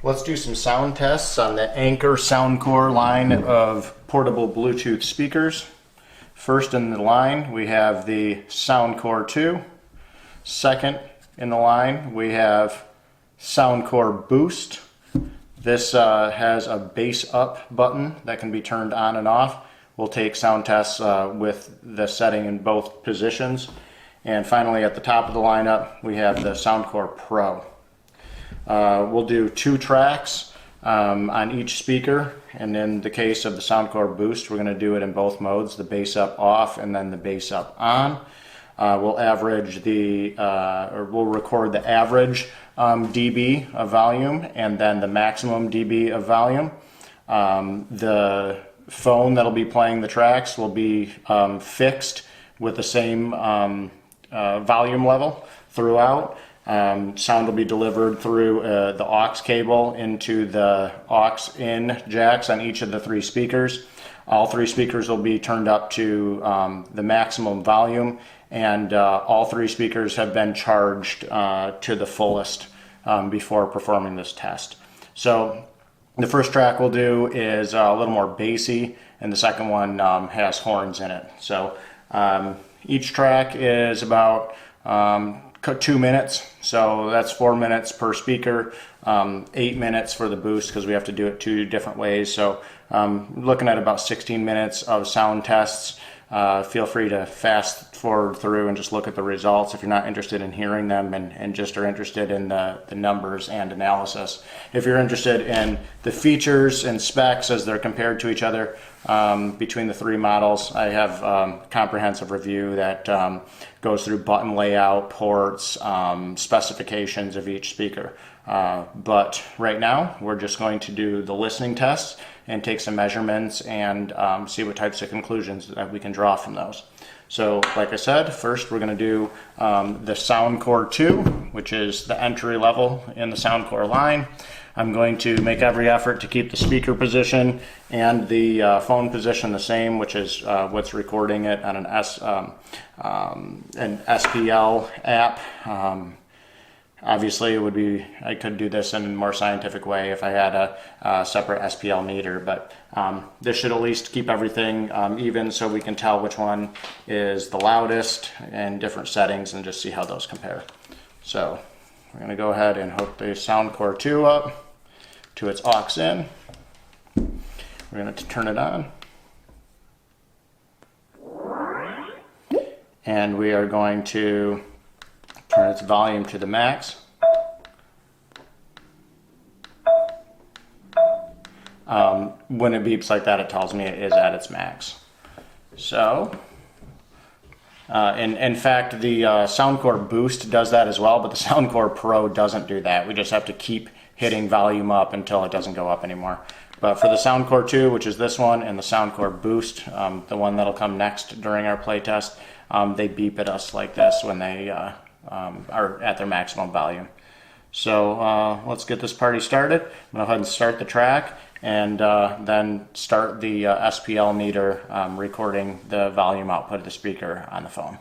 Let's do some sound tests on the Anker SoundCore line of portable Bluetooth speakers. First in the line, we have the SoundCore 2. Second in the line, we have SoundCore Boost. This has a bass up button that can be turned on and off. We'll take sound tests with the setting in both positions. And finally, at the top of the lineup, we have the SoundCore Pro. We'll do 2 tracks on each speaker, and in the case of the SoundCore Boost, we're going to do it in both modes, the bass up off and then the bass up on. We'll average we'll record the average dB of volume and then the maximum dB of volume. The phone that'll be playing the tracks will be fixed with the same volume level throughout. Sound will be delivered through the aux cable into the aux in jacks on each of the 3 speakers. All 3 speakers will be turned up to the maximum volume, and all 3 speakers have been charged to the fullest before performing this test. So the first track we'll do is a little more bassy, and the second one has horns in it. So each track is about 2 minutes, so that's 4 minutes per speaker, 8 minutes for the boost because we have to do it 2 different ways. So looking at about 16 minutes of sound tests. Feel free to fast forward through and just look at the results if you're not interested in hearing them and just are interested in the numbers and analysis. If you're interested in the features and specs as they're compared to each other between the 3 models, I have a comprehensive review that goes through button layout, ports, specifications of each speaker. But right now we're just going to do the listening tests and take some measurements and see what types of conclusions that we can draw from those. So like I said, first we're going to do the SoundCore 2, which is the entry level in the SoundCore line. I'm going to make every effort to keep the speaker position and the phone position the same, which is what's recording it on an SPL app. Obviously, I could do this in a more scientific way if I had a separate SPL meter, but this should at least keep everything even so we can tell which one is the loudest in different settings and just see how those compare. So we're going to go ahead and hook the SoundCore 2 up to its aux in. We're going to turn it on. And we are going to turn its volume to the max. When it beeps like that, it tells me it is at its max. So, in fact, the SoundCore Boost does that as well, but the SoundCore Pro doesn't do that. We just have to keep hitting volume up until it doesn't go up anymore. But for the SoundCore 2, which is this one, and the SoundCore Boost, the one that'll come next during our playtest, they beep at us like this when they are at their maximum volume. So let's get this party started. I'm going to go ahead and start the track and then start the SPL meter recording the volume output of the speaker on the phone.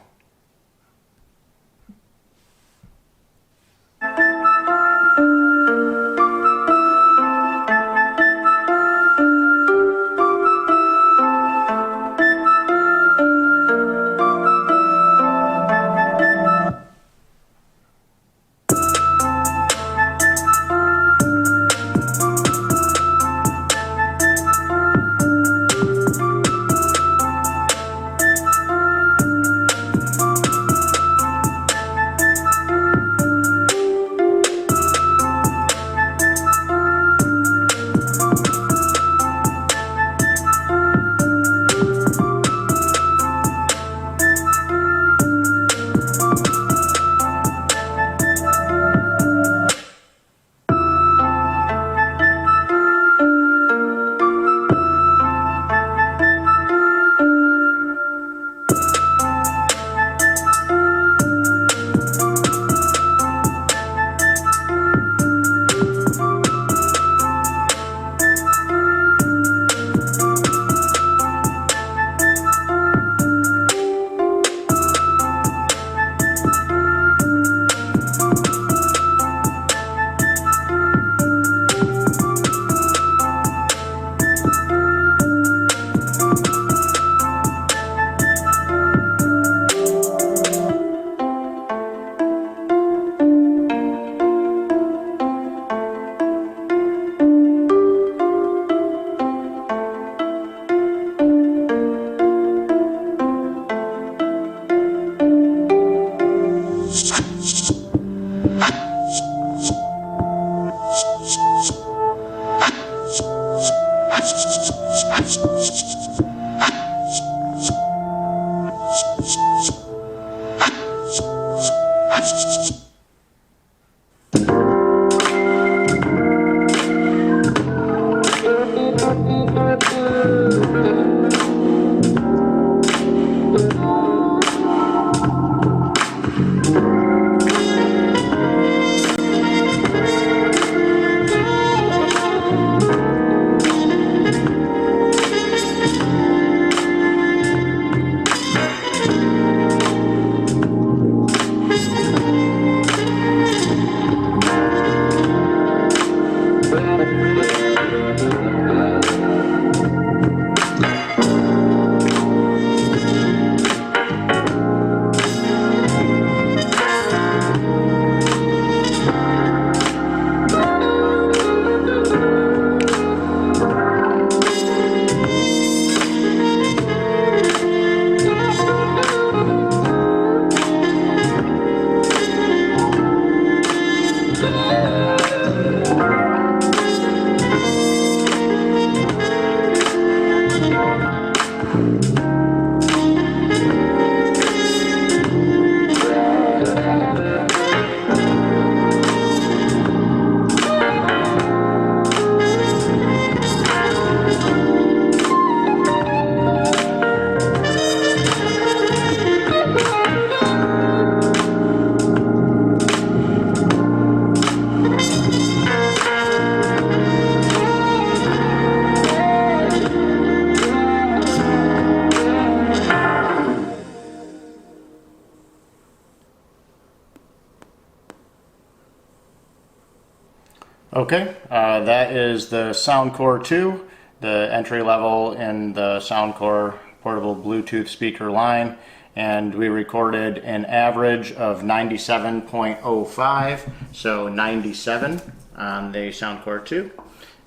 Okay, that is the SoundCore 2, the entry level in the SoundCore portable Bluetooth speaker line, and we recorded an average of 97.05, so 97 on the SoundCore 2,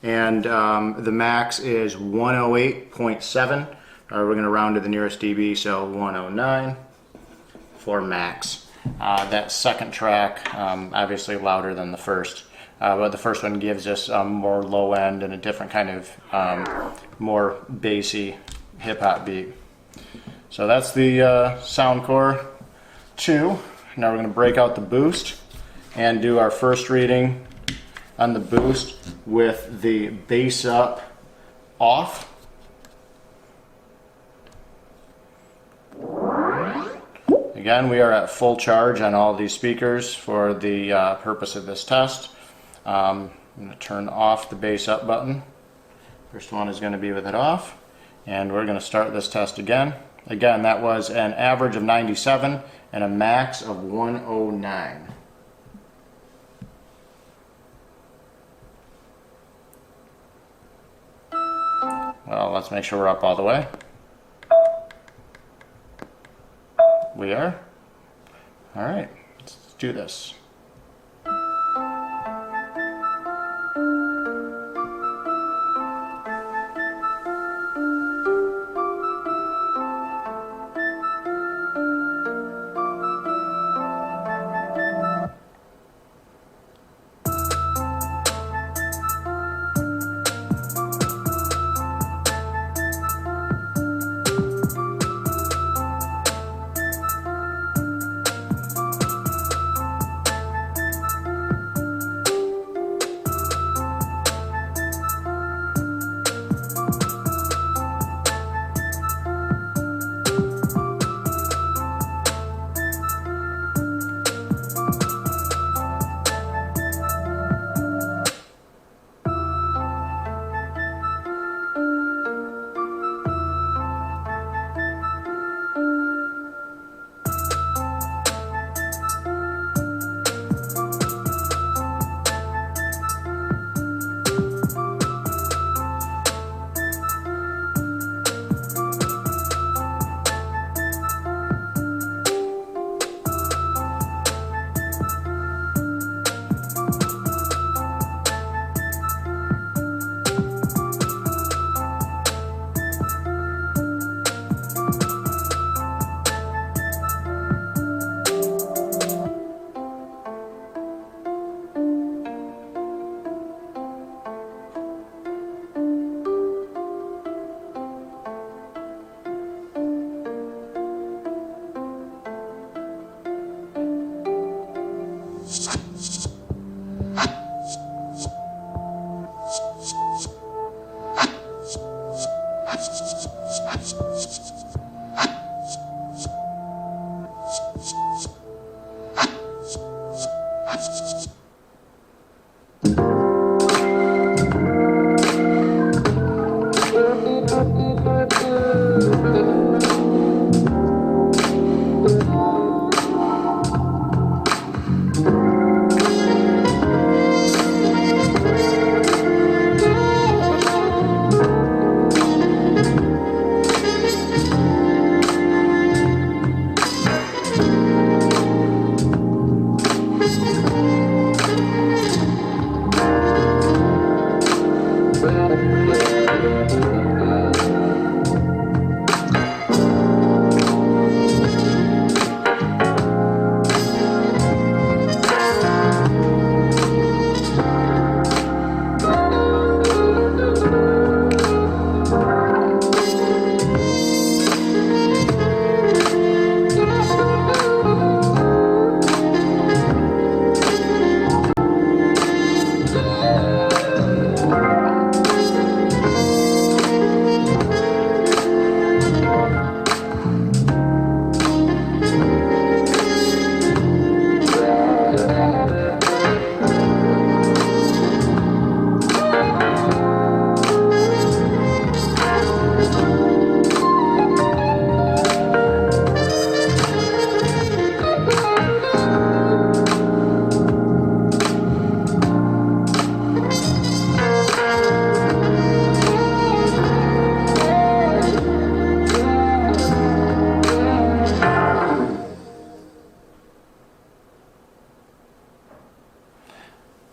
and the max is 108.7. We're going to round to the nearest dB, so 109 for max. That second track, obviously louder than the first. But the first one gives us more low end and a different kind of more bassy hip hop beat. So that's the SoundCore 2. Now we're going to break out the Boost and do our first reading on the Boost with the bass up off. Again, we are at full charge on all these speakers for the purpose of this test. I'm going to turn off the bass up button. First one is going to be with it off, and we're going to start this test again. Again, that was an average of 97 and a max of 109. Well, let's make sure we're up all the way. We are. All right, let's do this.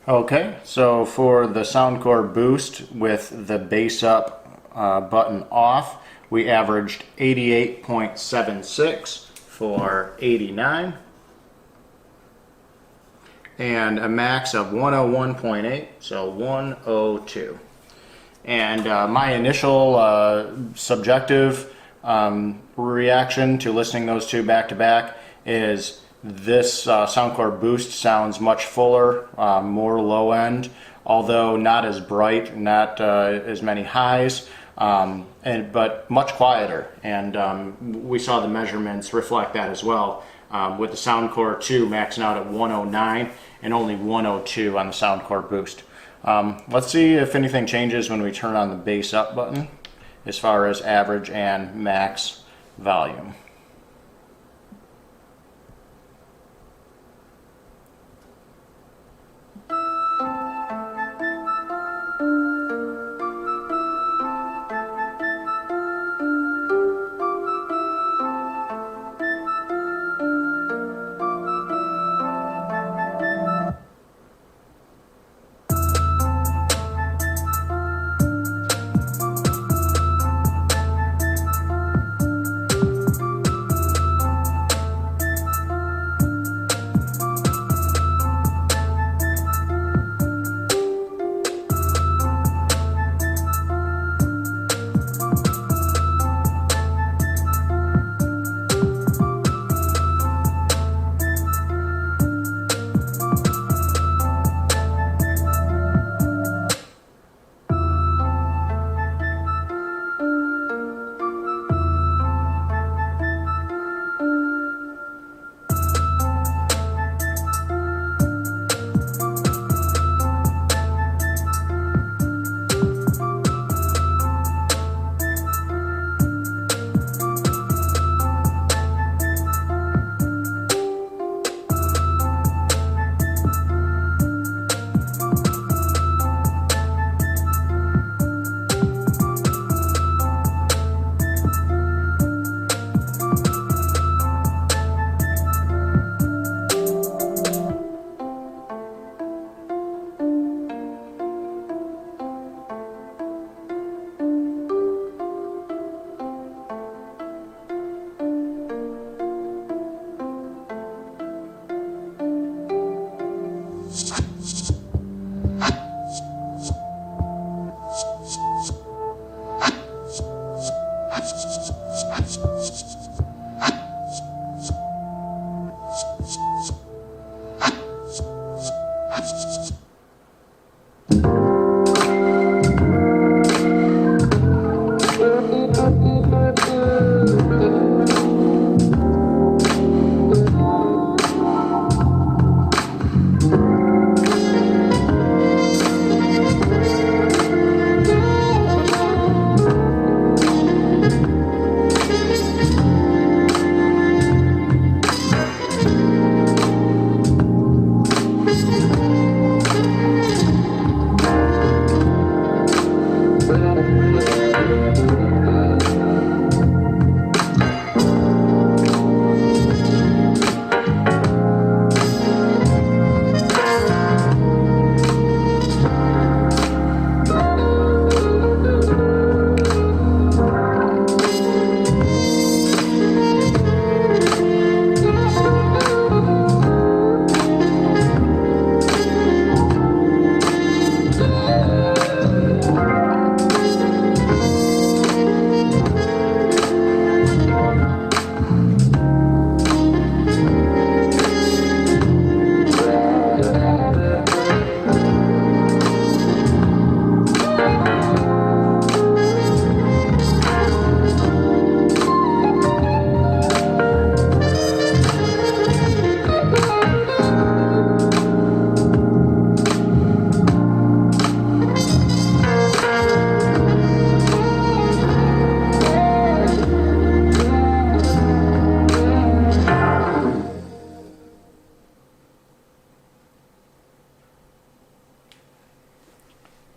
Okay, so for the SoundCore Boost with the bass up button off, we averaged 88.76 for 89 and a max of 101.8, so 102. And my initial subjective reaction to listening those two back to back is this SoundCore Boost sounds much fuller, more low end, although not as bright, not as many highs, but much quieter. And we saw the measurements reflect that as well, with the SoundCore 2 maxing out at 109 and only 102 on the SoundCore Boost. Let's see if anything changes when we turn on the bass up button as far as average and max volume.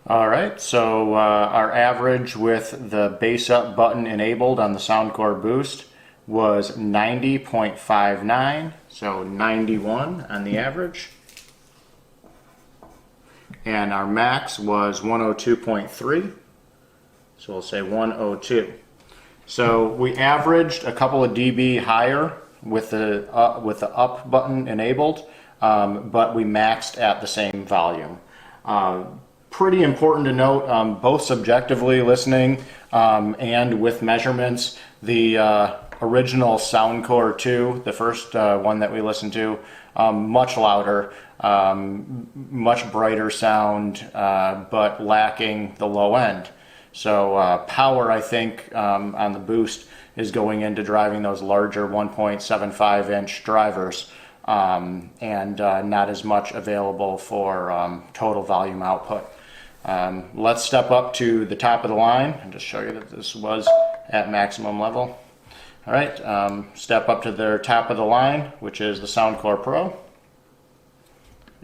All right, so our average with the bass up button enabled on the SoundCore Boost was 90.59, so 91 on the average. And our max was 102.3, so we'll say 102. So we averaged a couple of dB higher with the up button enabled, but we maxed at the same volume. Pretty important to note, both subjectively listening and with measurements, the original SoundCore 2, the first one that we listened to, much louder, much brighter sound, but lacking the low end. So power, I think, on the Boost is going into driving those larger 1.75 inch drivers, and not as much available for total volume output. Let's step up to the top of the line and just show you that this was at maximum level. All right, step up to their top of the line, which is the SoundCore Pro.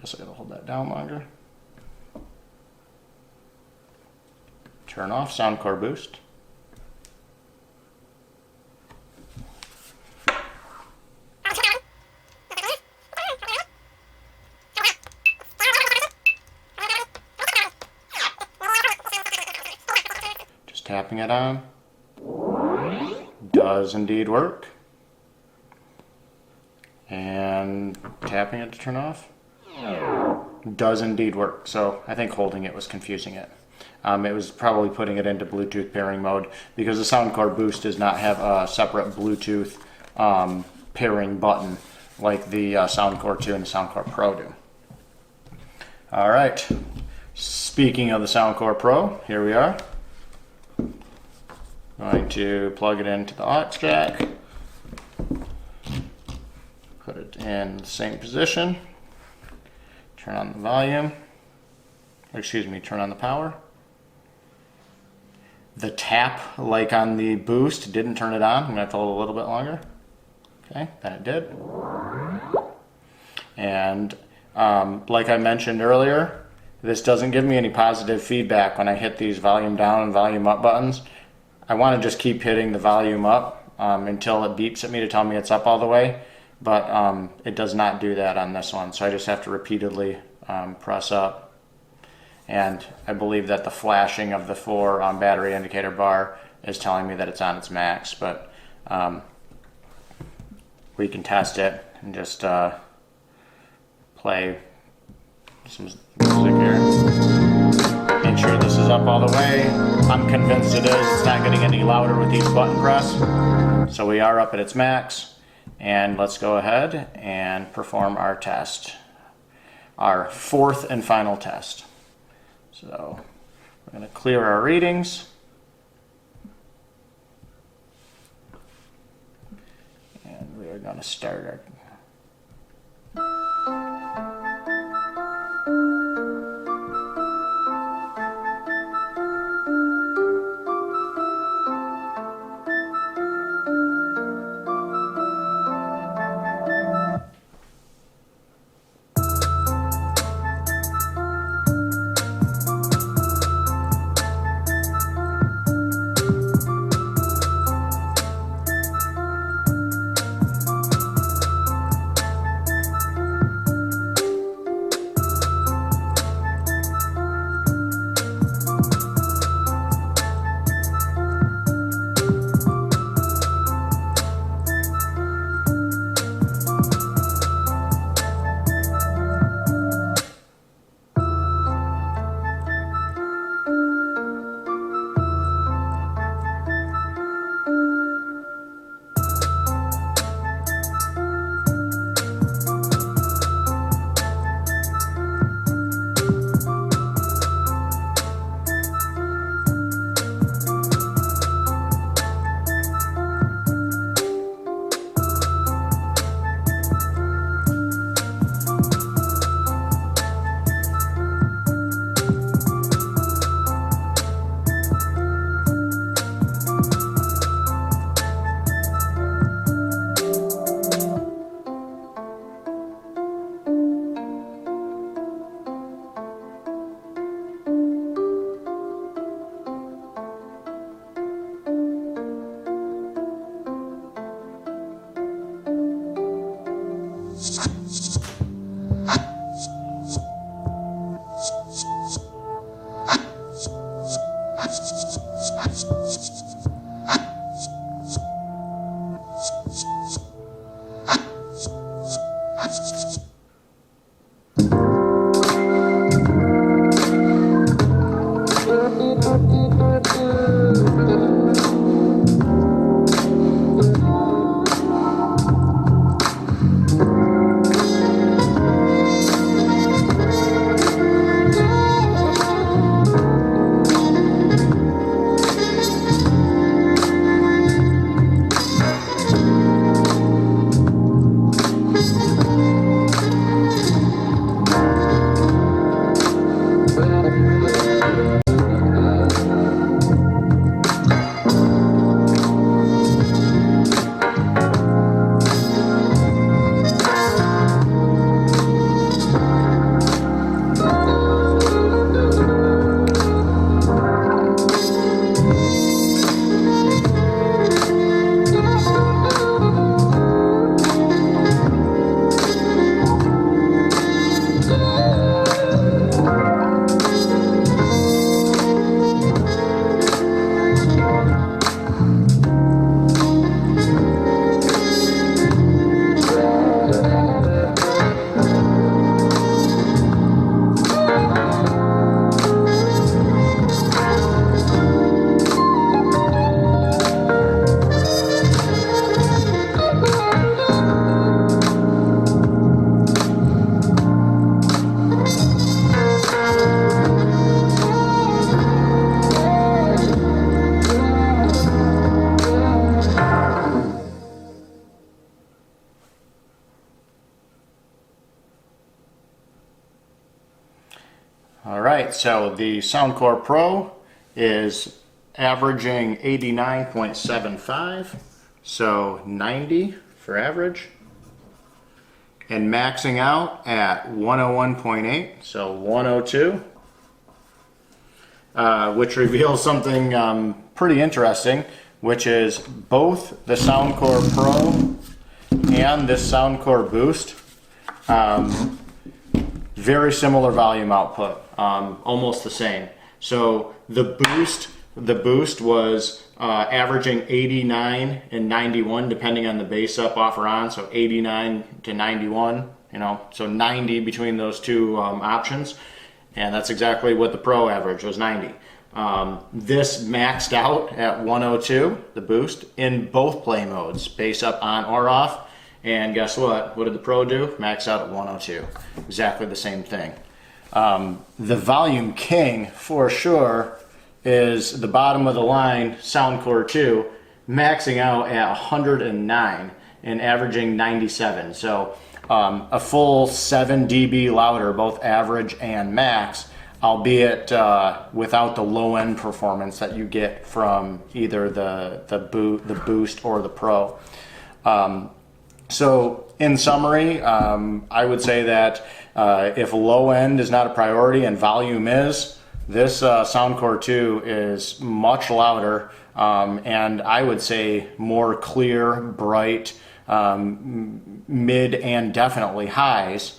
Guess I gotta hold that down longer. Turn off SoundCore Boost. Just tapping it on. Does indeed work. And tapping it to turn off. Does indeed work. So I think holding it was confusing it. It was probably putting it into Bluetooth pairing mode because the SoundCore Boost does not have a separate Bluetooth pairing button like the SoundCore 2 and the SoundCore Pro do. All right. Speaking of the SoundCore Pro, here we are. Going to plug it into the aux jack, put it in the same position, turn on the volume, turn on the power. The tap, like on the Boost, didn't turn it on. I'm going to have to hold a little bit longer. Okay, then it did. And like I mentioned earlier, this doesn't give me any positive feedback when I hit these volume down and volume up buttons. I want to just keep hitting the volume up until it beeps at me to tell me it's up all the way, but it does not do that on this one, so I just have to repeatedly press up. And I believe that the flashing of the 4 battery indicator bar is telling me that it's on its max, but we can test it and just play some music here. Make sure this is up all the way. I'm convinced it is. It's not getting any louder with each button press. So we are up at its max. And let's go ahead and perform our test. Our 4th and final test. So we're going to clear our readings. And we are going to start our... All right, so the SoundCore Pro is averaging 89.75, so 90 for average, and maxing out at 101.8, so 102, which reveals something pretty interesting, which is both the SoundCore Pro and this SoundCore Boost, very similar volume output, almost the same. So the Boost was averaging 89 and 91 depending on the bass up, off, or on, so 89 to 91, so 90 between those two options, and that's exactly what the Pro average was, 90. This maxed out at 102, the Boost, in both play modes, bass up, on, or off. And guess what? What did the Pro do? Max out at 102. Exactly the same thing. The volume king, for sure, is the bottom of the line SoundCore 2, maxing out at 109 and averaging 97. So a full 7 dB louder, both average and max, albeit without the low-end performance that you get from either the Boost or the Pro. So in summary, I would say that if low end is not a priority and volume is, this SoundCore 2 is much louder, and I would say more clear, bright, mid and definitely highs,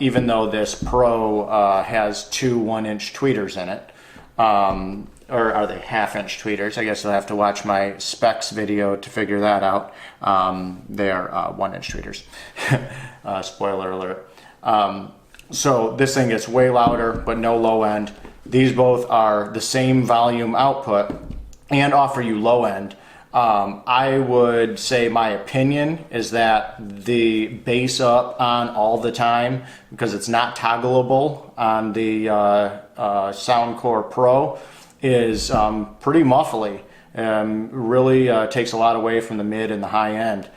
even though this Pro has two 1-inch tweeters in it. Or are they half-inch tweeters? I guess you'll have to watch my specs video to figure that out. They are 1-inch tweeters. Spoiler alert. So this thing gets way louder, but no low end. These both are the same volume output and offer you low end. I would say my opinion is that the bass up on all the time, because it's not toggleable on the SoundCore Pro, is pretty muffly. Really takes a lot away from the mid and the high end.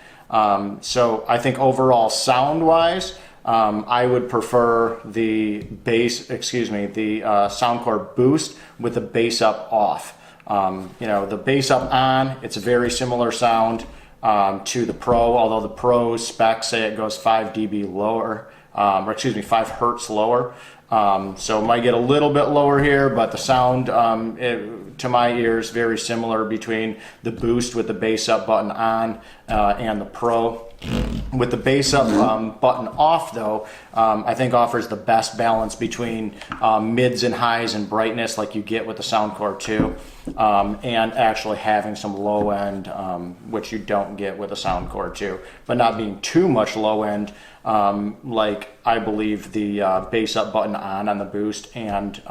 So I think overall sound wise, I would prefer the SoundCore Boost with the bass up off. The bass up on, it's a very similar sound to the Pro, although the Pro specs say it goes 5 dB lower, 5 hertz lower. So it might get a little bit lower here, but the sound, to my ears, very similar between the Boost with the bass up button on and the Pro. With the bass up button off, though, I think offers the best balance between mids and highs and brightness like you get with the SoundCore 2, and actually having some low end, which you don't get with the SoundCore 2, but not being too much low end, like I believe the bass up button on the Boost and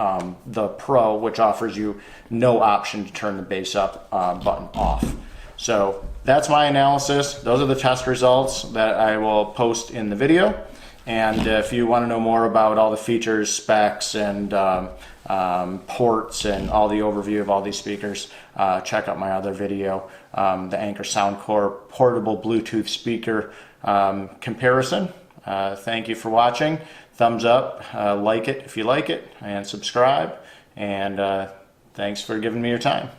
the Pro, which offers you no option to turn the bass up button off. So that's my analysis. Those are the test results that I will post in the video. And if you want to know more about all the features, specs, and ports, and all the overview of all these speakers, check out my other video, the Anker SoundCore portable Bluetooth speaker comparison. Thank you for watching. Thumbs up, like it if you like it, and subscribe. And thanks for giving me your time.